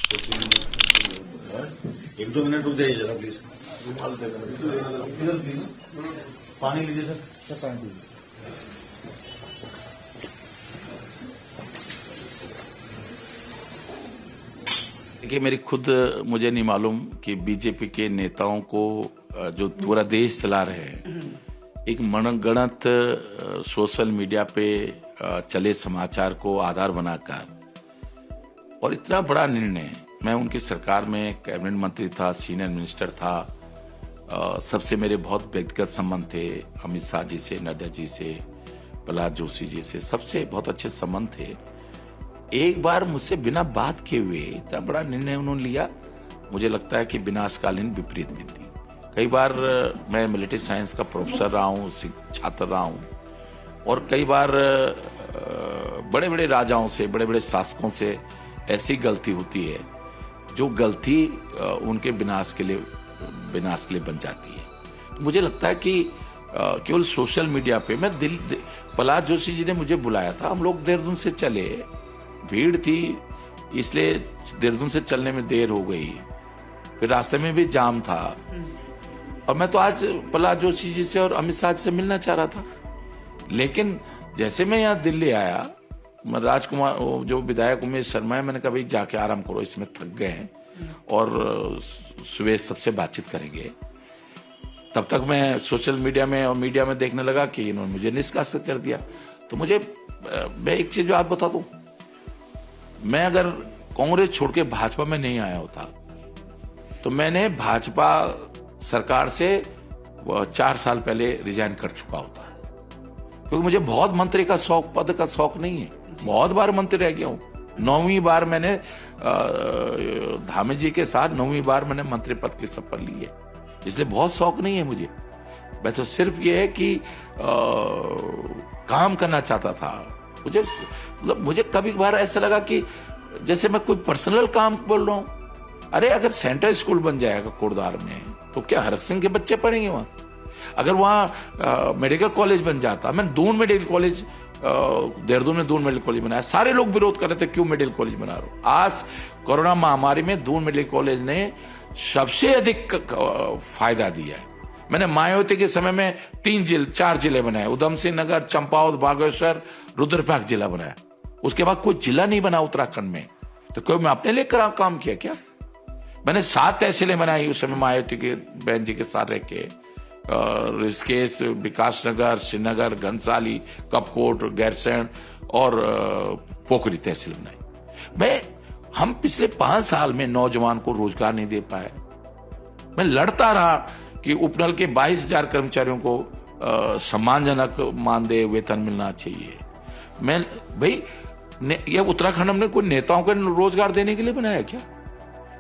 एक दो मिनट रुक जाइए जरा प्लीज। पानी लीजिए सर। पानी लीजिए। देखिए, मुझे नहीं मालूम कि बीजेपी के नेताओं को जो पूरा देश चला रहे हैं, एक मनगढ़ंत सोशल मीडिया पे चले समाचार को आधार बनाकर और इतना बड़ा निर्णय, मैं उनकी सरकार में कैबिनेट मंत्री था, सीनियर मिनिस्टर था, सबसे मेरे बहुत व्यक्तिगत संबंध थे, अमित शाह जी से, नड्डा जी से, प्रहलाद जोशी जी से, सबसे बहुत अच्छे संबंध थे। एक बार मुझसे बिना बात किए हुए इतना बड़ा निर्णय उन्होंने लिया, मुझे लगता है कि विनाशकालीन विपरीत नीति। कई बार मैं मिलिट्री साइंस का प्रोफेसर रहा हूँ, छात्र रहा हूँ, और कई बार बड़े बड़े राजाओं से, बड़े बड़े शासकों से ऐसी गलती होती है जो गलती उनके विनाश के लिए बन जाती है। तो मुझे लगता है कि केवल सोशल मीडिया पे मैं प्रहलाद जोशी जी ने मुझे बुलाया था, हम लोग देहरादून से चले, भीड़ थी इसलिए देहरादून से चलने में देर हो गई, फिर रास्ते में भी जाम था, और मैं तो आज प्रहलाद जोशी जी से और अमित शाह से मिलना चाह रहा था। लेकिन जैसे मैं यहाँ दिल्ली आया, मैं राजकुमार जो विधायक उमेश शर्मा है, मैंने कहा भाई जाके आराम करो, इसमें थक गए हैं और सुबह सबसे बातचीत करेंगे। तब तक मैं सोशल मीडिया में और मीडिया में देखने लगा कि इन्होंने मुझे निष्कासित कर दिया। तो मैं एक चीज आप बता दूं, मैं अगर कांग्रेस छोड़ के भाजपा में नहीं आया होता तो मैंने भाजपा सरकार से 4 साल पहले रिजाइन कर चुका होता, क्योंकि मुझे बहुत मंत्री का शौक, पद का शौक नहीं है। बहुत बार मंत्री रह गया हूं, 9वीं बार मैंने धामी जी के साथ 9वीं बार मैंने मंत्री पद की शपथ ली है, इसलिए बहुत शौक नहीं है मुझे। मैं तो सिर्फ ये है कि काम करना चाहता था। मुझे कभी बार ऐसा लगा कि जैसे मैं कोई पर्सनल काम बोल रहा हूं। अरे अगर सेंट्रल स्कूल बन जाएगा कोटद्वार में तो क्या हरक सिंह के बच्चे पढ़ेंगे वहां? अगर वहां मेडिकल कॉलेज बन जाता, मैं दून मेडिकल कॉलेज, देहरादून में दून मेडिकल कॉलेज बनाया, सारे लोग विरोध कर रहे थे क्यों मेडिकल कॉलेज बना रहे हो। आज कोरोना महामारी में दून मेडिकल कॉलेज ने सबसे अधिक फायदा दिया है। मैंने मायावती के समय में 4 जिले बनाए, उधम सिंह नगर, चंपावत, बागेश्वर, रुद्रप्रयाग जिला बनाया। उसके बाद कोई जिला नहीं बना उत्तराखंड में, तो कोई मैं अपने लिए काम किया क्या? मैंने 7 तहसीलें बनाई उस समय मायावती के बहन जी के साथ रह के, ऋषिकेश, विकास नगर, श्रीनगर, घनसाली, कपकोट, गैरसैंण और पोखरी तहसील बनाई। हम पिछले 5 साल में नौजवान को रोजगार नहीं दे पाए। मैं लड़ता रहा कि उपनल के 22,000 कर्मचारियों को सम्मानजनक मानदेय वेतन मिलना चाहिए। ये उत्तराखंड हमने कोई नेताओं को रोजगार देने के लिए बनाया क्या?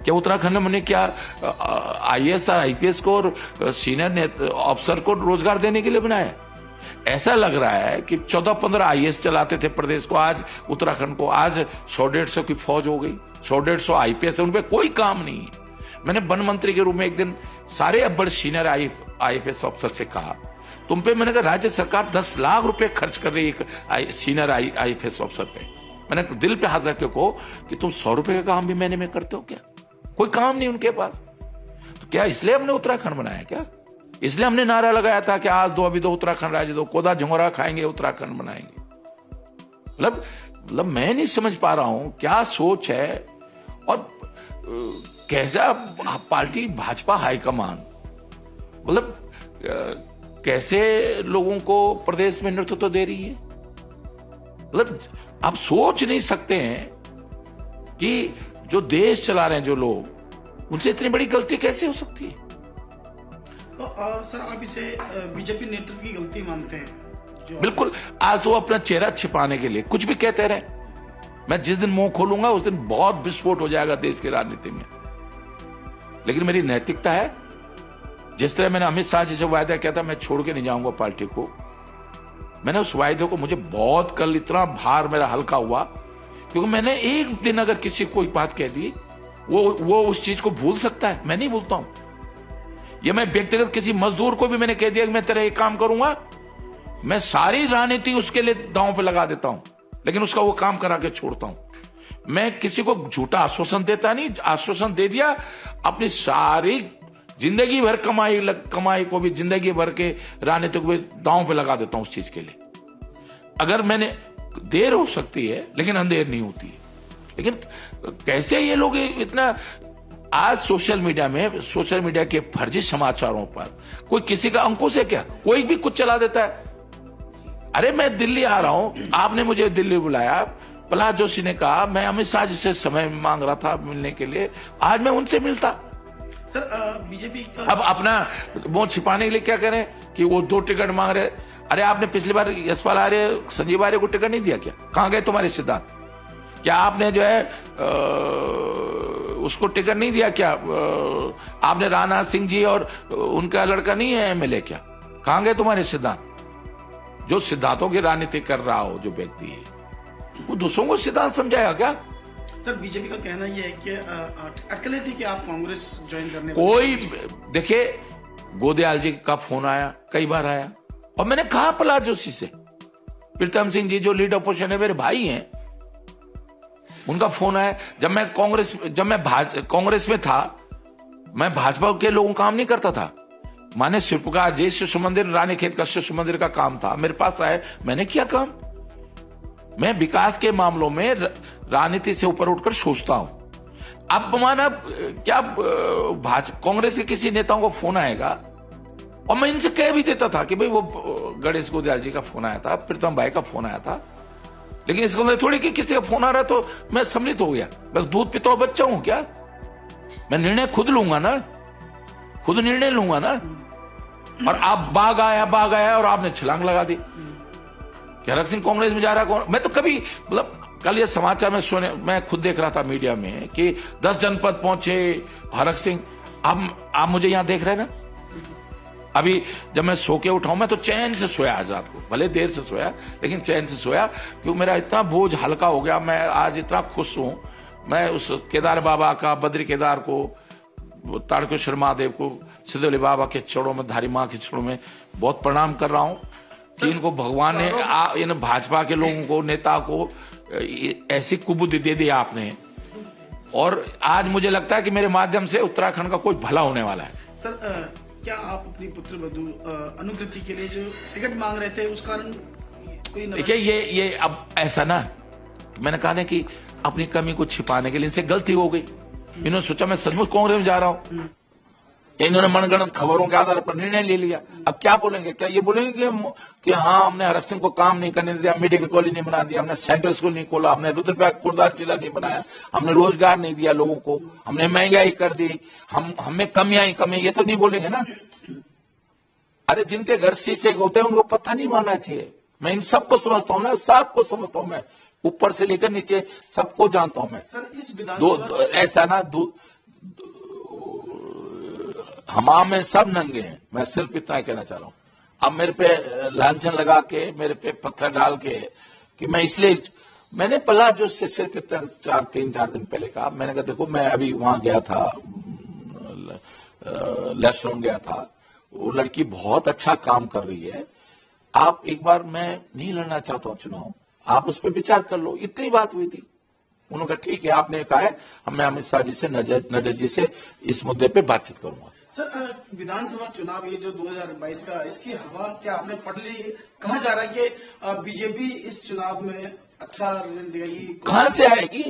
उत्तराखंड में हमने क्या IAS और IPS को और सीनियर अफसर को रोजगार देने के लिए बनाया? ऐसा लग रहा है कि 14-15 IAS चलाते थे प्रदेश को, आज उत्तराखंड को, आज 100-150 की फौज हो गई, 100-150 IPS है, उनपे कोई काम नहीं है। मैंने वन मंत्री के रूप में एक दिन सारे बड़े सीनियर IPS अफसर से कहा, तुम पे, मैंने कहा राज्य सरकार 10 लाख रुपए खर्च कर रही है सीनियर IPS अफसर पे। मैंने दिल पे हाथ रख के कहो कि तुम 100 रुपए का काम भी महीने में करते हो क्या? कोई काम नहीं उनके पास। तो क्या इसलिए हमने उत्तराखंड बनाया क्या? इसलिए हमने नारा लगाया था कि आज दो, अभी दो, उत्तराखंड राज्य दो, कोदा झंगोरा खाएंगे, उत्तराखंड बनाएंगे। मतलब मैं नहीं समझ पा रहा हूं क्या सोच है और कैसा पार्टी भाजपा हाईकमान, मतलब कैसे लोगों को प्रदेश में नेतृत्व दे रही है। मतलब आप सोच नहीं सकते हैं कि जो देश चला रहे हैं जो लोग, उनसे इतनी बड़ी गलती कैसे हो सकती है? तो सर आप इसे बीजेपी नेतृत्व की गलती मानते हैं? बिल्कुल। आज तो अपना चेहरा छिपाने के लिए कुछ भी कहते रहे। मैं जिस दिन मुंह खोलूंगा उस दिन बहुत विस्फोट हो जाएगा देश की राजनीति में। लेकिन मेरी नैतिकता है, जिस तरह मैंने अमित शाह जी से वायदा किया था, मैं छोड़ के नहीं जाऊंगा पार्टी को। मैंने उस वायदे को, मुझे बहुत कल इतना भार मेरा हल्का हुआ, क्योंकि मैंने एक दिन अगर किसी को कोई बात कह दी, वो उस चीज को भूल सकता है, मैं नहीं भूलता हूं। ये मैं व्यक्तिगत किसी मजदूर को भी मैंने कह दिया कि मैं तेरा एक काम करूंगा, मैं सारी राजनीति उसके लिए दांव पे लगा देता हूं, लेकिन उसका वो काम करा के छोड़ता हूं। मैं किसी को झूठा आश्वासन देता नहीं, आश्वासन दे दिया, अपनी सारी जिंदगी भर कमाई को भी जिंदगी भर के राजनीतिक को भी दांव पे लगा देता हूं उस चीज के लिए। अगर मैंने देर हो सकती है लेकिन अंधेर नहीं होती है। लेकिन कैसे ये लोग इतना, आज सोशल मीडिया के फर्जी समाचारों पर कोई किसी का अंकुश है क्या? कोई भी कुछ चला देता है। अरे मैं दिल्ली आ रहा हूं, आपने मुझे दिल्ली बुलाया, प्रहलाद जोशी ने कहा मैं अमित शाह जी से समय मांग रहा था मिलने के लिए, आज मैं उनसे मिलता। सर बीजेपी का अब अपना वो छिपाने के लिए क्या करें कि वो 2 टिकट मांग रहे। अरे आपने पिछली बार यशपाल आर्य, संजीव आर्य को टिकट नहीं दिया क्या? कहां गए तुम्हारे सिद्धांत? क्या आपने जो है उसको टिकट नहीं दिया क्या? आपने राजनाथ सिंह जी और उनका लड़का नहीं है एमएलए क्या? कहां गए तुम्हारे सिद्धांत? जो सिद्धांतों की राजनीति कर रहा हो जो व्यक्ति है, वो दूसरों को सिद्धांत समझाएगा क्या? सर बीजेपी का कहना यह है कि अटकलें थी कि आप कांग्रेस ज्वाइन करने कोई, देखिए गोदयाल जी का फोन आया, कई बार आया, और मैंने कहा प्रहलाद जोशी से, प्रीतम सिंह जी जो लीड अपोजिशन है, मेरे भाई हैं, उनका फोन आया। जब मैं कांग्रेस में था, मैं भाजपा के लोगों का काम नहीं करता था। माने शिल्पकार जी शिशु मंदिर, रानीखेत का शिशु मंदिर का काम था, मेरे पास आए, मैंने किया काम। मैं विकास के मामलों में राजनीति से ऊपर उठकर सोचता हूं। अब माना क्या कांग्रेस के किसी नेताओं को फोन आएगा, और मैं इनसे कह भी देता था कि भाई वो गणेश गोदयाल जी का फोन आया था, प्रीतम भाई का फोन आया था, लेकिन इसको मैं थोड़ी कि किसी का फोन आ रहा है तो मैं सम्मिलित हो गया। मैं दूध पीता हुआ बच्चा हूं क्या? मैं निर्णय खुद लूंगा ना, खुद निर्णय लूंगा ना। और आप बाग आया और आपने छलांग लगा दी कि हरक सिंह कांग्रेस में जा रहा है। मैं तो कभी, मतलब कल ये समाचार में मैं खुद देख रहा था मीडिया में कि 10 जनपद पहुंचे हरक सिंह। आप मुझे यहां देख रहे हैं ना, अभी जब मैं सो के उठाऊं, मैं तो चैन से सोया आज रात को, भले देर से सोया लेकिन चैन से सोया, क्योंकि मेरा इतना बोझ हल्का हो गया। मैं आज इतना खुश हूं। मैं उस केदार बाबा का, बद्री केदार को, तारकेश्वर महादेव को, सिद्धोली बाबा के चरणों में, धारी माँ के चरणों में बहुत प्रणाम कर रहा हूं कि इनको भगवान ने, इन भाजपा के लोगों को, नेता को ऐसी कुबुद्धि दे दी आपने, और आज मुझे लगता है कि मेरे माध्यम से उत्तराखंड का कोई भला होने वाला है। सर क्या आप अपनी पुत्र वधू अनुकृति के लिए जो टिकट मांग रहे थे उस कारण कोई? देखिए ये अब ऐसा ना, मैंने कहा ना कि अपनी कमी को छिपाने के लिए इनसे गलती हो गई। इन्होंने सोचा मैं सचमुच कांग्रेस में जा रहा हूं, इन्होंने मनगढ़ंत खबरों के आधार पर निर्णय ले लिया। अब क्या बोलेंगे? क्या ये बोलेंगे कि हाँ हमने हरक सिंह को काम नहीं करने दिया, मेडिकल कॉलेज नहीं बना दिया, हमने सेंट्रल स्कूल नहीं खोला, हमने रुद्रप्रयाग खुर्दा जिला नहीं बनाया, हमने रोजगार नहीं दिया लोगों को, हमने महंगाई कर दी, हमें कमियां, ये तो नहीं बोलेंगे ना। अरे जिनके घर शीशे होते हैं उनको पता नहीं मानना चाहिए। मैं इन सबको समझता हूं ना, सबको समझता हूं मैं, ऊपर से लेकर नीचे सबको जानता हूं मैं। सर इस विधानसभा ऐसा ना, हमाम में सब नंगे हैं। मैं सिर्फ इतना कहना चाह रहा हूं। अब मेरे पे लांछन लगा के, मेरे पे पत्थर डाल के, कि मैं इसलिए, मैंने प्रहलाद जोशी से सिर्फ 3-4 दिन पहले कहा, मैंने कहा देखो मैं अभी वहां गया था, लैसरोन गया था, वो लड़की बहुत अच्छा काम कर रही है, आप एक बार, मैं नहीं लड़ना चाहता हूं चुनाव, आप उस पर विचार कर लो। इतनी बात हुई थी। उन्होंने कहा ठीक है, आपने कहा है, मैं अमित शाह जी से, नड्डा जी से इस मुद्दे पे बातचीत करूंगा। सर विधानसभा चुनाव ये जो 2022 का, इसकी हवा क्या आपने पढ़ ली? कहा जा रहा है कि बीजेपी इस चुनाव में अच्छा रिजल्ट देगी। कहां से आएगी?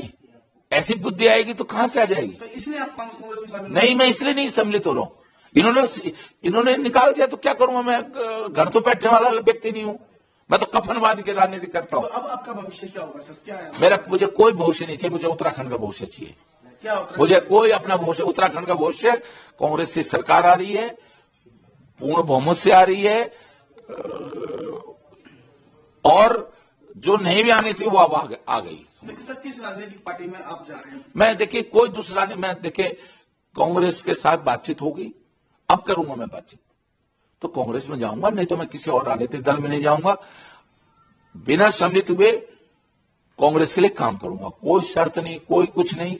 ऐसी बुद्धि आएगी तो कहां से आ जाएगी? तो इसलिए आप कांग्रेस में शामिल नहीं, मैं इसलिए नहीं सम्मिलित हो रहा हूं। इन्होंने निकाल दिया तो क्या करूंगा मैं? घर तो बैठने वाला व्यक्ति नहीं हूं, मैं तो कफनवादी की राजनीति करता हूं। तो अब आपका भविष्य क्या होगा सर? क्या है? मुझे कोई भविष्य नहीं चाहिए, मुझे उत्तराखंड का भविष्य चाहिए। क्या मुझे कोई अपना भविष्य, उत्तराखंड का भविष्य, कांग्रेस की सरकार आ रही है, पूर्ण बहुमत से आ रही है, और जो नहीं भी आनी थी वो अब आ गई। सर किस राजनीतिक पार्टी में आप जा रहे हैं? मैं देखिए कोई दूसरा नहीं, मैं देखिए कांग्रेस के साथ बातचीत होगी, अब करूंगा मैं बातचीत, तो कांग्रेस में जाऊंगा, नहीं तो मैं किसी और राजनीतिक दल में नहीं जाऊंगा। बिना सम्मिलित हुए कांग्रेस के लिए काम करूंगा, कोई शर्त नहीं, कोई कुछ नहीं।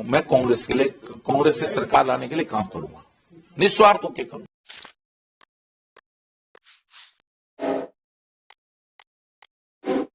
मैं कांग्रेस के लिए, कांग्रेस से सरकार लाने के लिए काम करूंगा, निस्वार्थ होकर करूंगा।